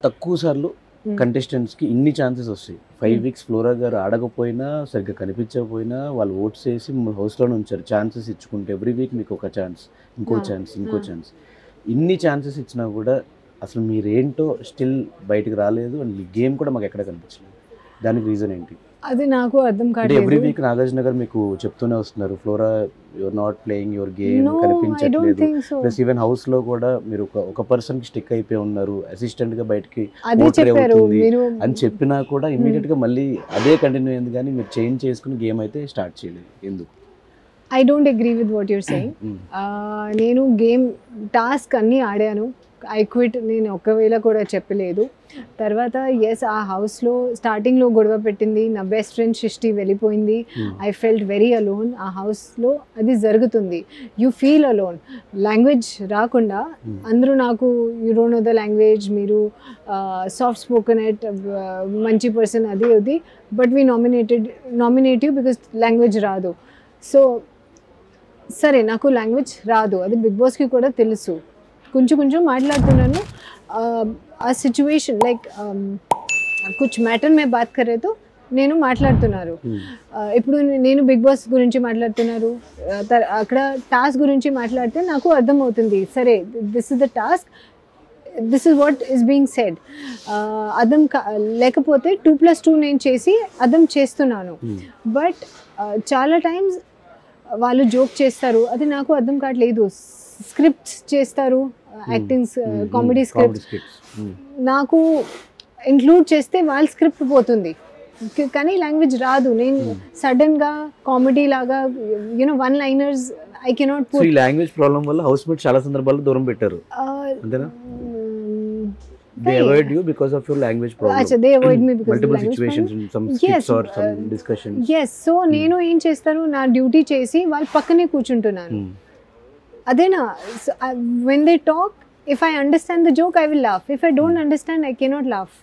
తక్కువ సార్లు కంటెస్టెంట్స్కి ఇన్ని ఛాన్సెస్ వస్తాయి. 5 వీక్స్ ఫ్లోరా గారు ఆడకపోయినా, సరిగ్గా కనిపించకపోయినా వాళ్ళు ఓట్స్ వేసి హౌస్లోనే ఉంచారు. ఛాన్సెస్ ఇచ్చుకుంటే ఎవ్రీ వీక్ మీకు ఒక ఛాన్స్, ఇంకో ఛాన్స్, ఇంకో ఛాన్స్. ఇన్ని ఛాన్సెస్ ఇచ్చినా కూడా అసలు మీరేంటో స్టిల్ బయటకు రాలేదు. అండ్ గేమ్ కూడా మాకు ఎక్కడ కనిపించలేదు. దానికి రీజన్ ఏంటి? అది నాకు అర్థం అంటే కావట్లేదు. ఎవ్రీ వీక్ నాగార్జున గారు మీకు చెప్తూనే వస్తున్నారు, flora your not playing your game, No, I don't కనిపించట్లేదు. think so. Plus even house లో కూడా మీరు ఒక పర్సన్ కి స్టిక్ అయిపోయి ఉన్నారు, అసిస్టెంట్ గా బయటకి అదే portray చెప్పారు అవుతుంది మీరు. అని చెప్పినా కూడా ఇమీడియట్ గా మళ్ళీ అదే కంటిన్యూ అయింది. కానీ మీరు చేంజ్ చేసుకుని గేమ్ అయితే స్టార్ట్ చేయలేదు. ఎందుకు? I don't agree with what you're saying. నేను గేమ్ టాస్క్ అన్నీ ఆడాను. ఐ క్విట్ నేను ఒకవేళ కూడా చెప్పలేదు. తర్వాత ఎస్, ఆ హౌస్లో స్టార్టింగ్లో గొడవ పెట్టింది నా బెస్ట్ ఫ్రెండ్ సృష్టి, వెళ్ళిపోయింది. I felt very alone. ఆ హౌస్లో అది జరుగుతుంది. You feel alone. లాంగ్వేజ్ రాకుండా అందరూ నాకు you don't know the language, మీరు సాఫ్ట్ స్పోకెన్ ఎట్, మంచి పర్సన్, అది అది, but we nominative because language రాదు. సో సరే, నాకు లాంగ్వేజ్ రాదు, అది బిగ్ బాస్కి కూడా తెలుసు. కొంచెం మాట్లాడుతున్నాను. ఆ సిచ్యువేషన్ లైక్ కుచ్ మ్యాటర్ మే బాత్ కరే తో నేను మాట్లాడుతున్నారు. ఇప్పుడు నేను బిగ్ బాస్ గురించి మాట్లాడుతున్నారు, అక్కడ టాస్క్ గురించి మాట్లాడితే నాకు అర్థమవుతుంది. సరే, this is the task, this is what is being said. అర్థం లేకపోతే 2+2 నేను చేసి అర్థం చేస్తున్నాను. బట్ చాలా టైమ్స్ వాళ్ళు జోక్ చేస్తారు, అది నాకు అర్థం కావట్లేదు. స్క్రిప్ట్స్ చేస్తారు, యాక్టింగ్ కామెడీ స్క్రిప్ట్స్ నాకు ఇంక్లూడ్ చేస్తే వాళ్ళ స్క్రిప్ట్ పోతుంది, కానీ లాంగ్వేజ్ రాదు. నేను సడన్గా కామెడీ లాగా you know one liners I cannot put. ఈ లాంగ్వేజ్ ప్రాబ్లం వల్ల హౌస్ మేట్స్ చాలా సందర్భాల్లో దూరం పెట్టారు, అంతేనా? They avoid you because of your language problem. Acha, they avoid me because multiple of language situations, problem. some skits Yes, or some discussions. Yes, so నేను ఏం చేస్తాను, నా డ్యూటీ చేసి వాళ్ళ పక్కనే కూర్చుంటున్నాను. అదేనా, when they talk, if I understand the joke I will laugh, if I don't understand I cannot laugh.